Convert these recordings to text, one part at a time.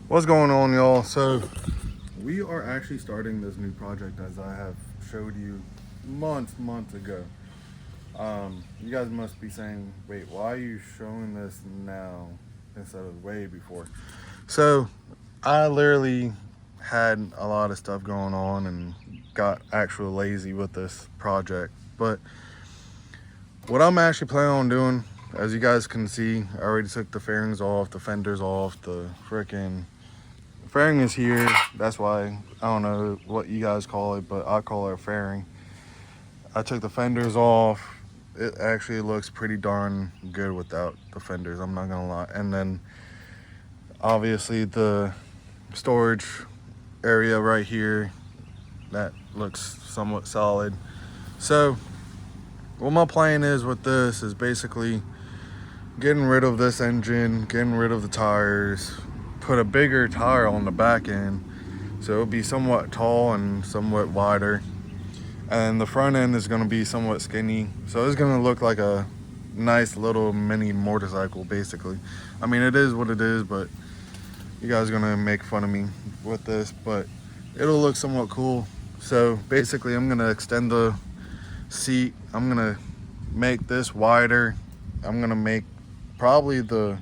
What's going on, y'all? So we are actually starting this new project, as I have showed you months ago. You guys must be saying, wait, why are you showing this now instead of way before? So I literally had a lot of stuff going on and got actually lazy with this project. But what I'm actually planning on doing, as you guys can see, I already took the fairings off, the fenders off, the freaking fairing is here. That's why I don't know what you guys call it, but I call it a fairing. I took the fenders off. It actually looks pretty darn good without the fenders, I'm not gonna lie. And then obviously the storage area right here, that looks somewhat solid. So what my plan is with this is basically getting rid of this engine, getting rid of the tires, put a bigger tire on the back end so it'll be somewhat tall and somewhat wider, and the front end is going to be somewhat skinny, so it's going to look like a nice little mini motorcycle basically. I mean, it is what it is, but you guys are going to make fun of me with this, but it'll look somewhat cool. So basically I'm going to extend the seat, I'm going to make this wider, I'm going to make probably the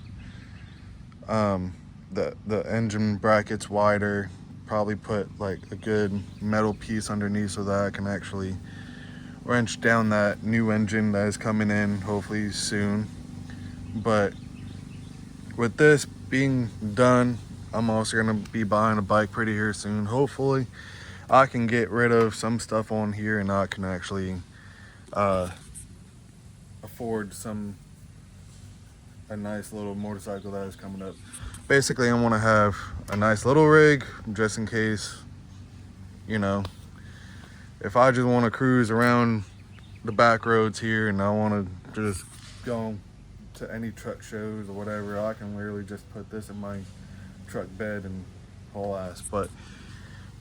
engine brackets wider, probably put like a good metal piece underneath so that I can actually wrench down that new engine that is coming in hopefully soon. But with this being done, I'm also going to be buying a bike pretty here soon. Hopefully I can get rid of some stuff on here and I can actually afford a nice little motorcycle that is coming up. Basically, I want to have a nice little rig just in case, you know, if I just want to cruise around the back roads here and I want to just go to any truck shows or whatever, I can literally just put this in my truck bed and haul ass. But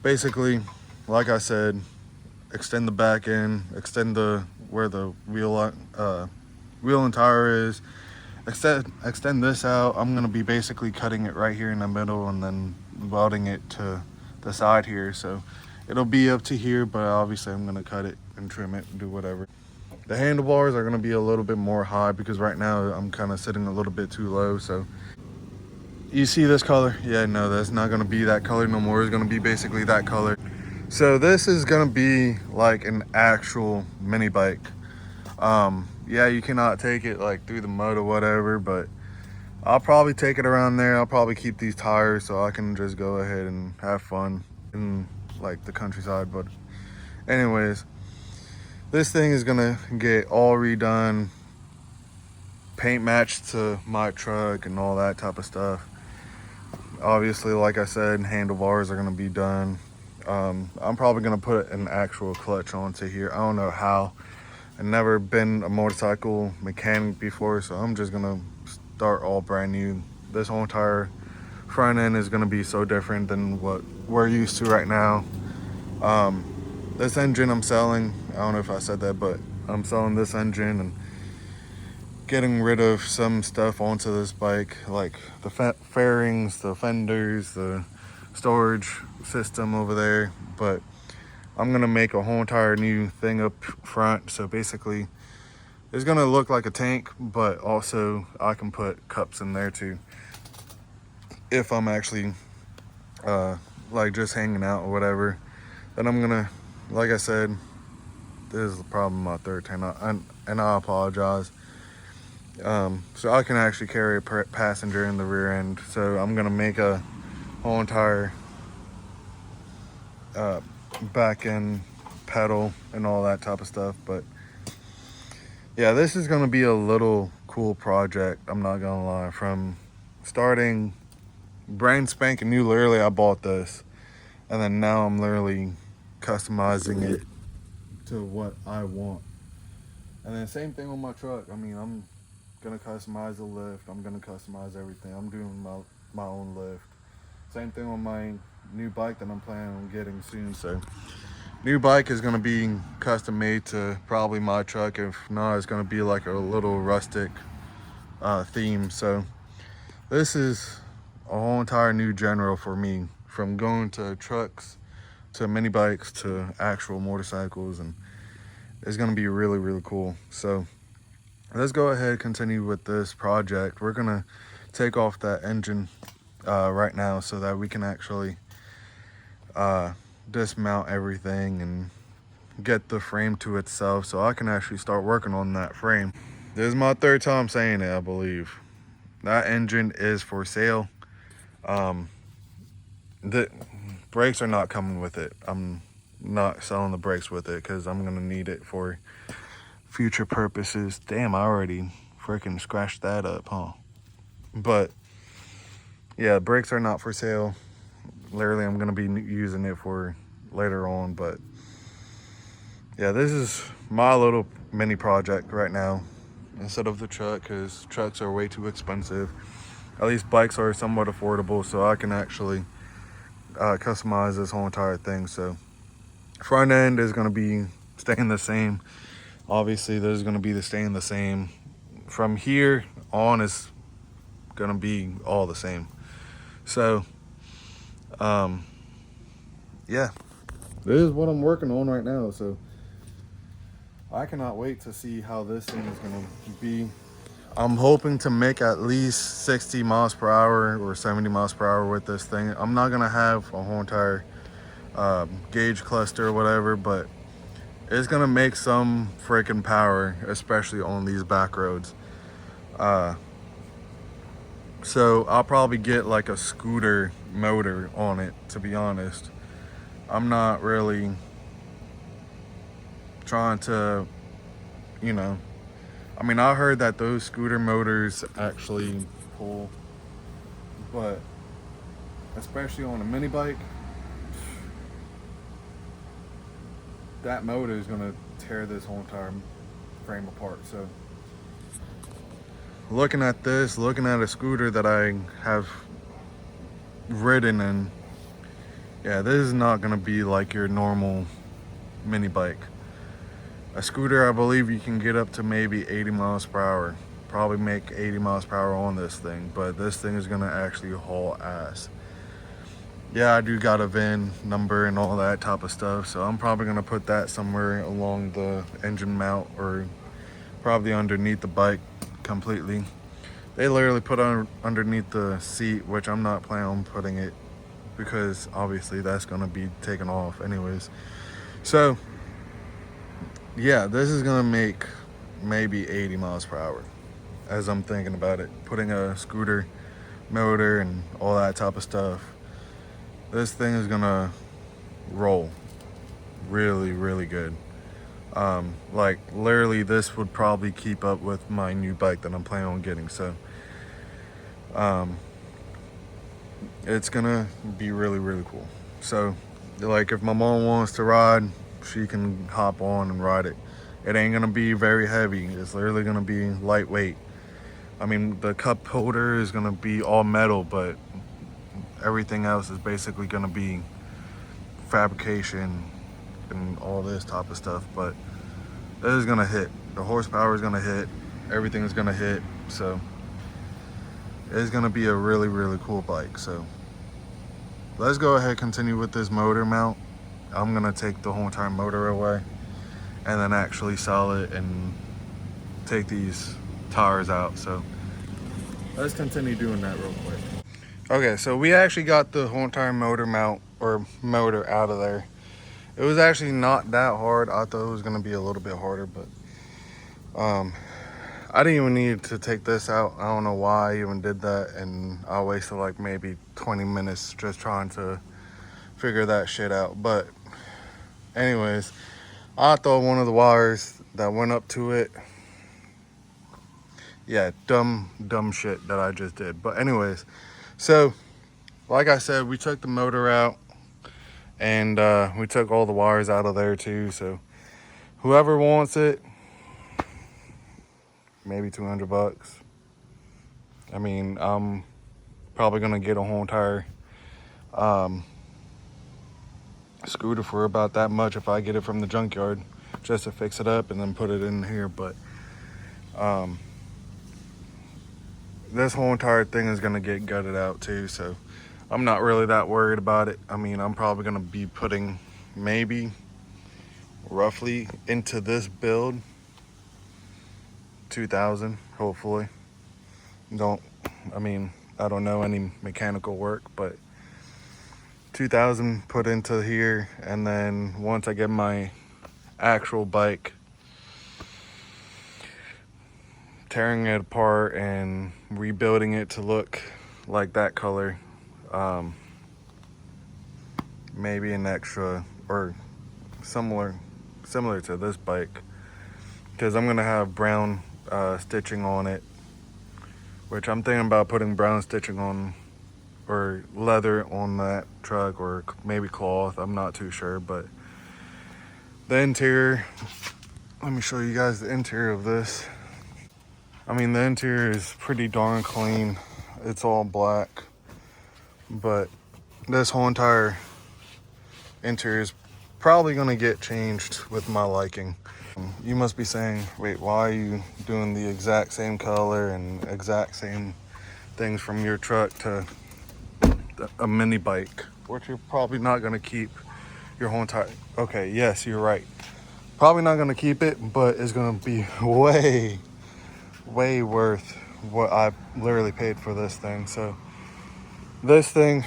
basically, like I said, extend the back end, extend the where the wheel and tire is, extend this out. I'm gonna be basically cutting it right here in the middle and then welding it to the side here, so it'll be up to here, but obviously I'm gonna cut it and trim it and do whatever. The handlebars are gonna be a little bit more high because right now I'm kind of sitting a little bit too low. So you see this color? Yeah, no, that's not gonna be that color no more. It's gonna be basically that color. So this is gonna be like an actual mini bike. Yeah, you cannot take it like through the mud or whatever, but I'll probably take it around there. I'll probably keep these tires so I can just go ahead and have fun in like the countryside. But anyways, this thing is gonna get all redone, paint matched to my truck and all that type of stuff. Obviously, like I said, handlebars are gonna be done. I'm probably gonna put an actual clutch onto here. I don't know how. I've never been a motorcycle mechanic before, so I'm just gonna start all brand new. This whole entire front end is gonna be so different than what we're used to right now. This engine I'm selling, I don't know if I said that, but I'm selling this engine and getting rid of some stuff onto this bike, like the fairings, the fenders, the storage system over there. But I'm gonna make a whole entire new thing up front, so basically it's gonna look like a tank, but also I can put cups in there too if I'm actually like just hanging out or whatever. Then I'm gonna, like I said, this is the problem with my third tank, and I apologize. So I can actually carry a passenger in the rear end, so I'm gonna make a whole entire back end pedal and all that type of stuff. But yeah, this is gonna be a little cool project, I'm not gonna lie. From starting brand spanking new, literally I bought this and then now I'm literally customizing it to what I want. And then same thing with my truck. I mean, I'm gonna customize the lift, I'm gonna customize everything. I'm doing my own lift. Same thing with my new bike that I'm planning on getting soon. So new bike is gonna be custom made to probably my truck. If not, it's gonna be like a little rustic theme. So this is a whole entire new genre for me, from going to trucks to mini bikes to actual motorcycles, and it's gonna be really, really cool. So let's go ahead and continue with this project. We're gonna take off that engine right now so that we can actually dismount everything and get the frame to itself so I can actually start working on that frame. This is my third time saying it, I believe. That engine is for sale. The brakes are not coming with it. I'm not selling the brakes with it because I'm gonna need it for future purposes. Damn, I already freaking scratched that up, huh? But yeah, brakes are not for sale. Literally, I'm gonna be using it for later on. But yeah, this is my little mini project right now instead of the truck, because trucks are way too expensive. At least bikes are somewhat affordable, so I can actually customize this whole entire thing. So front end is going to be staying the same. Obviously, this is going to be staying the same. From here on is going to be all the same. So yeah, this is what I'm working on right now. So I cannot wait to see how this thing is going to be. I'm hoping to make at least 60 miles per hour or 70 miles per hour with this thing. I'm not gonna have a whole entire gauge cluster or whatever, but it's gonna make some freaking power, especially on these back roads. So I'll probably get like a scooter motor on it, to be honest. I'm not really trying to, you know, I mean, I heard that those scooter motors actually pull, but especially on a mini bike, that motor is gonna tear this whole entire frame apart. So looking at this, looking at a scooter that I have ridden in, yeah, this is not gonna be like your normal mini bike. A scooter, I believe you can get up to maybe 80 miles per hour. Probably make 80 miles per hour on this thing, but this thing is gonna actually haul ass. Yeah, I do got a VIN number and all that type of stuff, so I'm probably gonna put that somewhere along the engine mount or probably underneath the bike completely. They literally put on underneath the seat, which I'm not planning on putting it because obviously that's gonna be taken off anyways. So yeah, this is gonna make maybe 80 miles per hour as I'm thinking about it. Putting a scooter motor and all that type of stuff. This thing is gonna roll really, really good. Like literally this would probably keep up with my new bike that I'm planning on getting. So it's gonna be really, really cool. So like if my mom wants to ride, she can hop on and ride it. It ain't gonna be very heavy. It's literally gonna be lightweight. I mean, the cup holder is gonna be all metal, but everything else is basically gonna be fabrication and all this type of stuff. But this is gonna hit. The horsepower is gonna hit. Everything is gonna hit. So it's gonna be a really, really cool bike. So let's go ahead and continue with this motor mount. I'm gonna take the whole entire motor away and then actually sell it and take these tires out. So let's continue doing that real quick. Okay, so we actually got the whole entire motor mount or motor out of there. It was actually not that hard. I thought it was gonna be a little bit harder, but I didn't even need to take this out. I don't know why I even did that, and I wasted like maybe 20 minutes just trying to figure that shit out. But anyways, I thought one of the wires that went up to it, yeah, dumb shit that I just did. But anyways, so like I said, we took the motor out and we took all the wires out of there too. So whoever wants it, maybe 200 bucks. I mean, I'm probably gonna get a whole entire scooter for about that much if I get it from the junkyard, just to fix it up and then put it in here. But this whole entire thing is gonna get gutted out too, so I'm not really that worried about it. I mean, I'm probably gonna be putting maybe roughly into this build 2,000, hopefully. Don't, I mean, I don't know any mechanical work, but 2,000 put into here, and then once I get my actual bike, tearing it apart and rebuilding it to look like that color, maybe an extra or similar to this bike, because I'm gonna have brown stitching on it, which I'm thinking about putting brown stitching on, or leather on that truck, or maybe cloth. I'm not too sure, but the interior, let me show you guys the interior of this. I mean, the interior is pretty darn clean. It's all black, but this whole entire interior is probably gonna get changed with my liking. You must be saying, wait, why are you doing the exact same color and exact same things from your truck to a mini bike, which you're probably not gonna keep your whole entire, okay, yes, you're right. Probably not gonna keep it, but it's gonna be way worth what I literally paid for this thing. So this thing,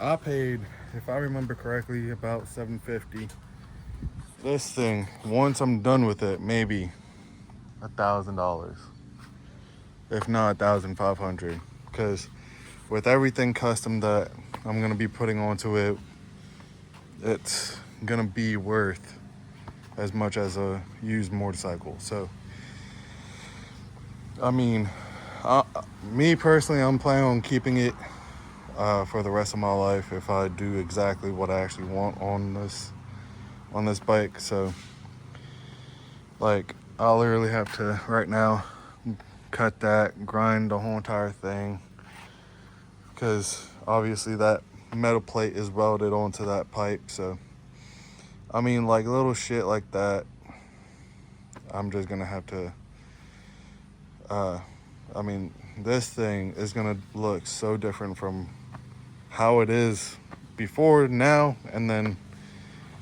I paid, if I remember correctly, about $750. This thing, once I'm done with it, maybe $1,000, if not $1,500, because with everything custom that I'm gonna be putting onto it, it's gonna be worth as much as a used motorcycle. So I mean, me personally, I'm planning on keeping it for the rest of my life if I do exactly what I actually want on this bike. So like, I'll literally have to right now cut that, grind the whole entire thing, because obviously that metal plate is welded onto that pipe. So I mean, like, little shit like that, I'm just gonna have to I mean, this thing is gonna look so different from how it is before, now, and then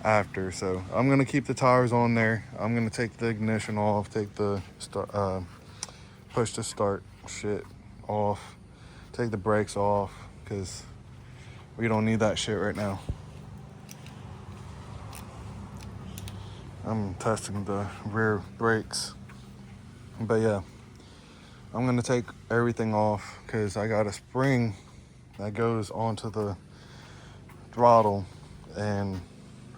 after. So I'm gonna keep the tires on there. I'm gonna take the ignition off, take the push to start shit off, take the brakes off, because we don't need that shit right now. I'm testing the rear brakes, but yeah, I'm gonna take everything off because I got a spring that goes onto the throttle, and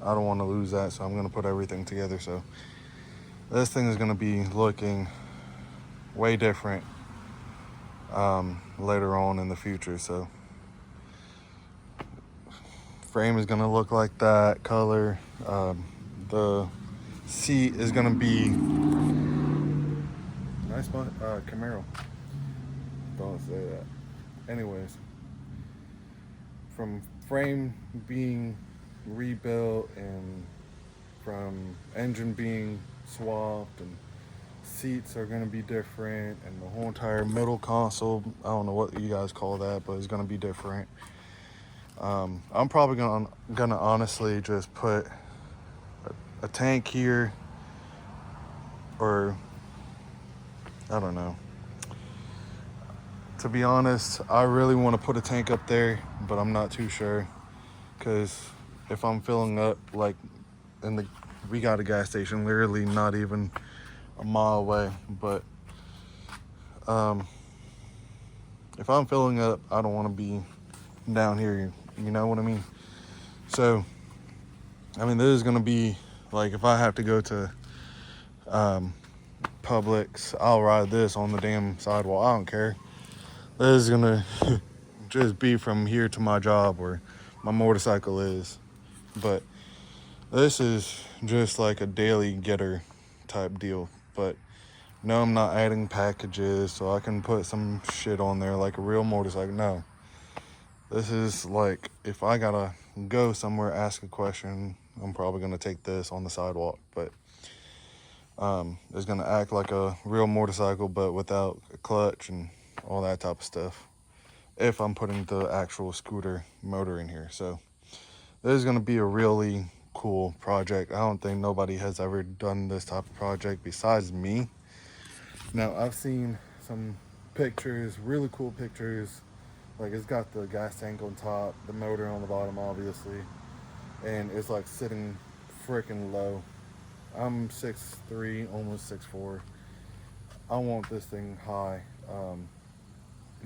I don't want to lose that, so I'm gonna put everything together. So this thing is gonna be looking way different later on in the future. So frame is gonna look like that color. The seat is gonna be nice Camaro. Don't say that. Anyways, from frame being rebuilt, and from engine being swapped, and seats are going to be different, and the whole entire middle console, I don't know what you guys call that, but it's going to be different. I'm probably gonna honestly just put a tank here, or I don't know. To be honest, I really want to put a tank up there, but I'm not too sure, because if I'm filling up, like, we got a gas station literally not even a mile away, but if I'm filling up, I don't want to be down here, you know what I mean? So I mean, this is gonna be like, if I have to go to Publix, I'll ride this on the damn sidewalk. I don't care. This is gonna just be from here to my job where my motorcycle is. But this is just like a daily getter type deal. But no, I'm not adding packages so I can put some shit on there like a real motorcycle. No. This is like, if I gotta go somewhere, ask a question, I'm probably gonna take this on the sidewalk. But it's gonna act like a real motorcycle, but without a clutch and all that type of stuff, if I'm putting the actual scooter motor in here. So this is going to be a really cool project. I don't think nobody has ever done this type of project besides me. Now, I've seen some pictures, really cool pictures. Like, it's got the gas tank on top, the motor on the bottom, obviously, and it's like sitting freaking low. I'm 6'3", almost 6'4". I want this thing high,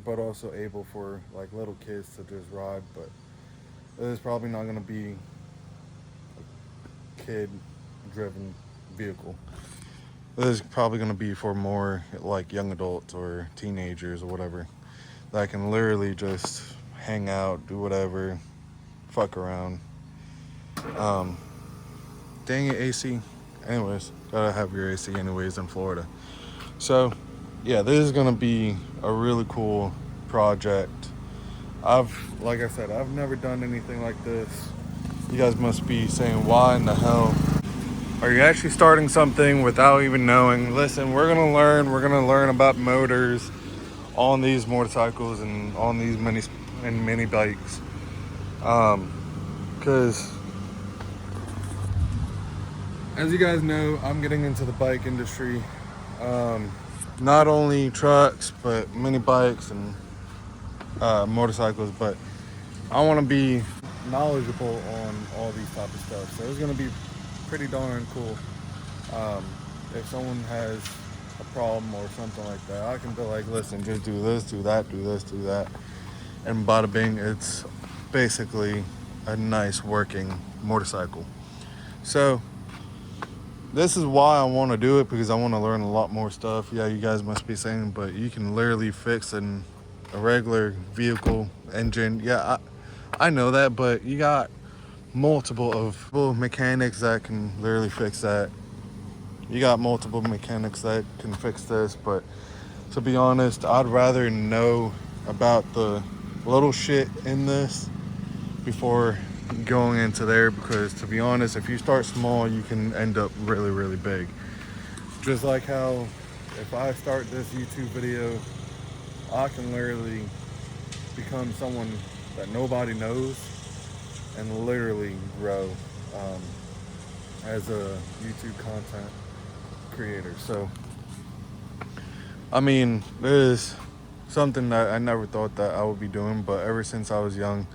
but also able for like little kids to just ride. But it's probably not going to be a kid-driven vehicle. This is probably going to be for more like young adults or teenagers or whatever that can literally just hang out, do whatever, fuck around. Dang it, AC. Anyways, gotta have your AC anyways in Florida. So, yeah, this is gonna be a really cool project. Like I said, I've never done anything like this. You guys must be saying, why in the hell are you actually starting something without even knowing? Listen, we're gonna learn about motors on these motorcycles and on these mini bikes. Because as you guys know, I'm getting into the bike industry. Not only trucks, but mini bikes and motorcycles. But I want to be knowledgeable on all these type of stuff. So it's going to be pretty darn cool. If someone has a problem or something like that, I can be like, listen, just do this, do that, do this, do that. And bada bing, it's basically a nice working motorcycle. So this is why I want to do it, because I want to learn a lot more stuff. Yeah, you guys must be saying, but you can literally fix a regular vehicle engine. Yeah, I know that, but you got multiple mechanics that can literally fix that. You got multiple mechanics that can fix this, but to be honest, I'd rather know about the little shit in this before going into there, because to be honest, if you start small, you can end up really, really big. Just like how if I start this YouTube video, I can literally become someone that nobody knows and literally grow as a YouTube content creator. So I mean, there's something that I never thought that I would be doing, but ever since I was young,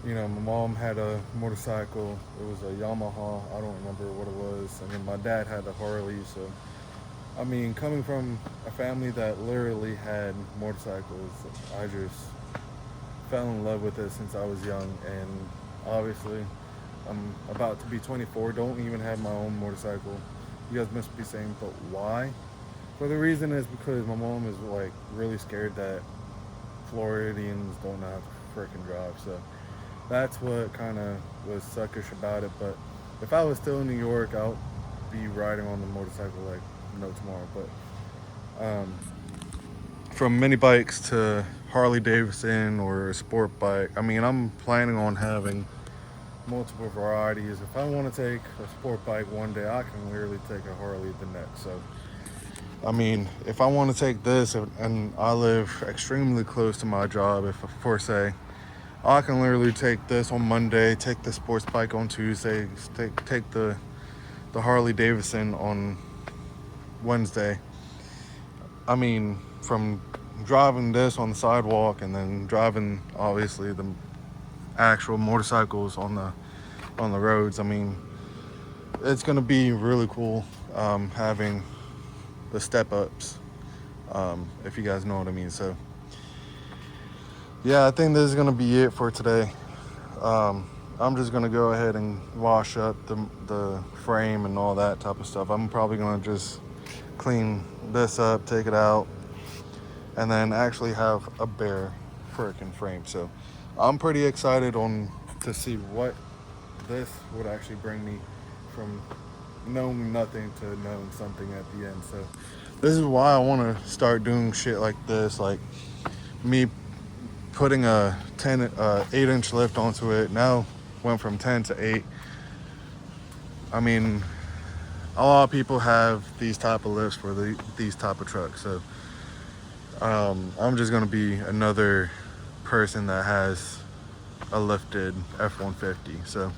you know, my mom had a motorcycle. It was a Yamaha. I don't remember what it was. And then my dad had a Harley. So, I mean, coming from a family that literally had motorcycles, I just fell in love with it since I was young. And obviously, I'm about to be 24. Don't even have my own motorcycle. You guys must be saying, but why? For the reason is because my mom is like really scared that Floridians don't know how to freaking drive. So that's what kind of was suckish about it. But if I was still in New York, I'll be riding on the motorcycle like no tomorrow. But from mini bikes to Harley Davidson or a sport bike, I mean, I'm planning on having multiple varieties. If I want to take a sport bike one day, I can literally take a Harley the next. So I mean, if I want to take this and I live extremely close to my job, if for say, I can literally take this on Monday, take the sports bike on Tuesday, take the Harley Davidson on Wednesday. I mean, from driving this on the sidewalk and then driving obviously the actual motorcycles on the roads, I mean, it's gonna be really cool having the step ups, if you guys know what I mean. So yeah, I think this is gonna be it for today. I'm just gonna go ahead and wash up the frame and all that type of stuff. I'm probably gonna just clean this up, take it out, and then actually have a bare freaking frame. So I'm pretty excited to see what this would actually bring me from knowing nothing to knowing something at the end. So this is why I want to start doing shit like this, like me putting a 8-inch lift onto it. Now went from 10 to 8. I mean, a lot of people have these type of lifts for these type of trucks. So I'm just gonna be another person that has a lifted F-150. So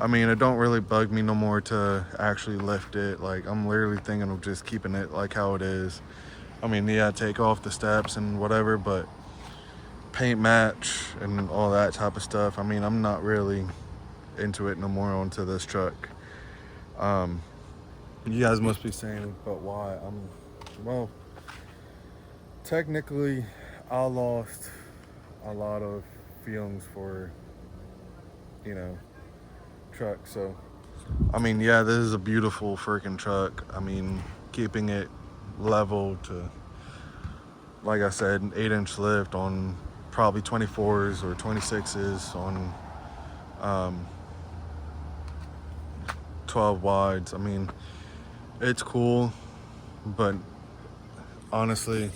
I mean, it don't really bug me no more to actually lift it. Like, I'm literally thinking of just keeping it like how it is. I mean, yeah, take off the steps and whatever, but paint match and all that type of stuff. I mean, I'm not really into it no more onto this truck. Um, you guys must be saying, but why? Well, technically, I lost a lot of feelings for, you know, truck. So, I mean, yeah, this is a beautiful freaking truck. I mean, keeping it level to, like I said, an 8-inch lift on probably 24s or 26s on 12 wides. I mean, it's cool, but honestly,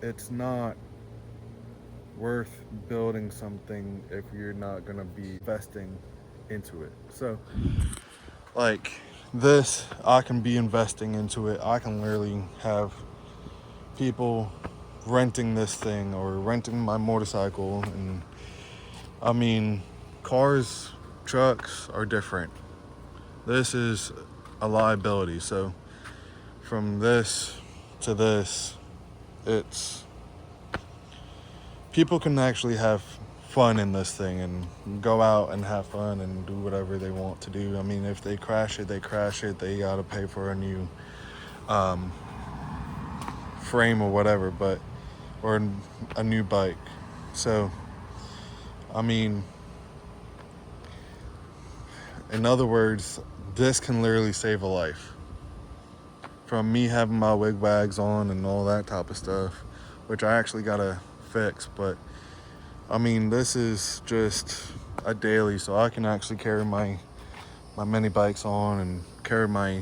it's not worth building something if you're not gonna be investing into it. So, like this, I can be investing into it. I can literally have people renting this thing or renting my motorcycle. And I mean, cars, trucks are different. This is a liability. So from this to this, it's people can actually have fun in this thing and go out and have fun and do whatever they want to do. I mean, if they crash it, they crash it. They gotta pay for a new frame or whatever, but or a new bike. So, I mean, in other words, this can literally save a life. From me having my wig wags on and all that type of stuff, which I actually gotta fix, but I mean, this is just a daily, so I can actually carry my mini bikes on and carry my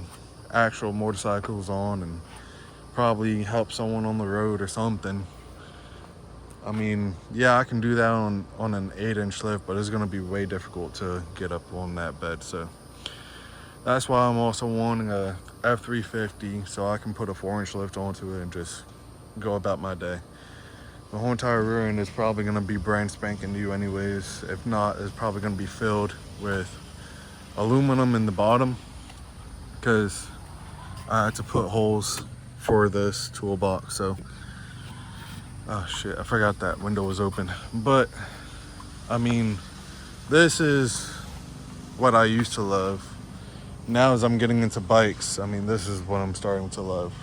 actual motorcycles on and probably help someone on the road or something. I mean, yeah, I can do that on an 8-inch lift, but it's gonna be way difficult to get up on that bed. So that's why I'm also wanting a F350, so I can put a 4-inch lift onto it and just go about my day. The whole entire rear end is probably gonna be brand spanking new anyways. If not, it's probably gonna be filled with aluminum in the bottom because I had to put holes for this toolbox. So, oh shit, I forgot that window was open. But I mean, this is what I used to love. Now as I'm getting into bikes, I mean, this is what I'm starting to love.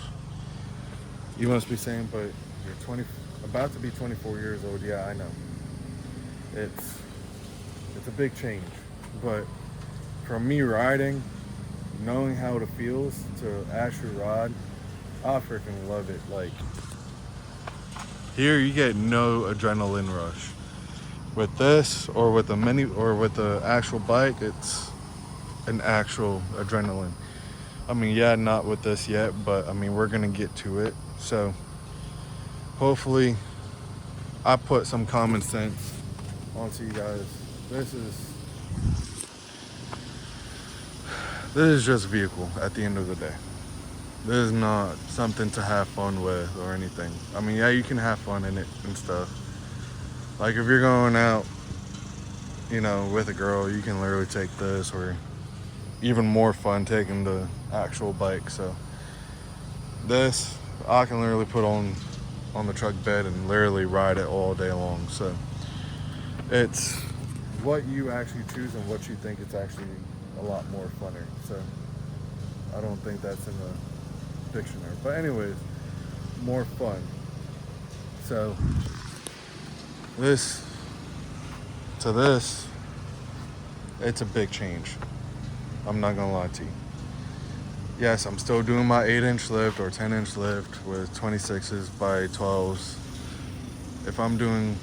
You must be saying, but you're about to be 24 years old. Yeah, I know. It's a big change. But from me riding, knowing how it feels to actually ride, I freaking love it. Like, here you get no adrenaline rush. With this or with the mini or with the actual bike, it's an actual adrenaline. I mean, yeah, not with this yet, but I mean, we're gonna get to it. So hopefully I put some common sense onto you guys. This is just a vehicle at the end of the day. This is not something to have fun with or anything. I mean, yeah, you can have fun in it and stuff. Like if you're going out, you know, with a girl, you can literally take this, or even more fun taking the actual bike. So this I can literally put on the truck bed and literally ride it all day long. So it's what you actually choose and what you think it's actually a lot more funner. So I don't think that's in the dictionary, but anyways, more fun. So this to this, it's a big change. I'm not gonna lie to you. Yes, I'm still doing my 8-inch lift or 10-inch lift with 26s by 12s. If I'm doing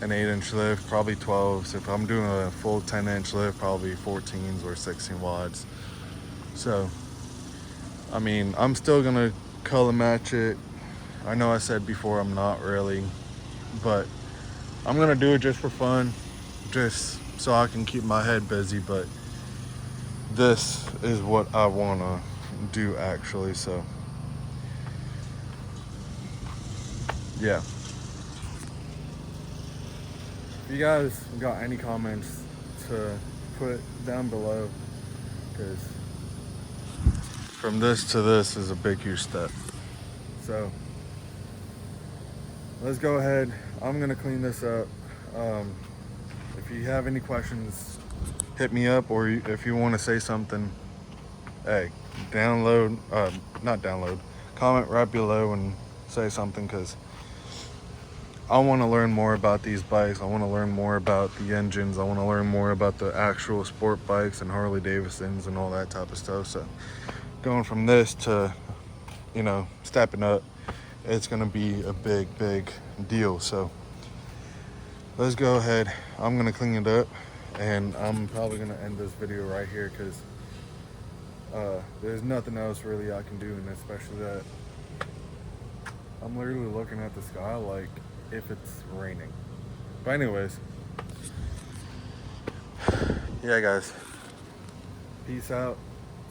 an 8-inch lift, probably 12s. If I'm doing a full 10-inch lift, probably 14s or 16 wads. So, I mean, I'm still gonna color match it. I know I said before I'm not really, but I'm gonna do it just for fun, just so I can keep my head busy. But this is what I wanna do actually. So yeah. If you guys got any comments to put down below, because from this to this is a big huge step. So let's go ahead. I'm gonna clean this up. If you have any questions, hit me up, or if you want to say something, hey, not download, comment right below and say something, because I want to learn more about these bikes. I want to learn more about the engines. I want to learn more about the actual sport bikes and Harley Davidsons and all that type of stuff. So going from this to, stepping up, it's going to be a big deal. So let's go ahead. I'm going to clean it up, and I'm probably going to end this video right here, because there's nothing else really I can do, and especially that I'm literally looking at the sky like if it's raining. But anyways, yeah guys, peace out.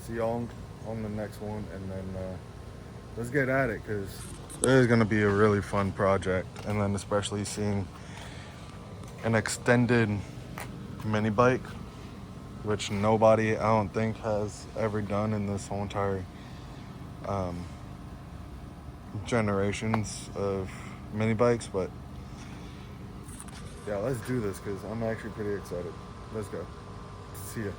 See y'all on the next one, and then let's get at it, because it is going to be a really fun project. And then especially seeing an extended mini bike, which nobody, I don't think, has ever done in this whole entire generations of mini bikes. But yeah, let's do this, because I'm actually pretty excited. Let's go. See ya.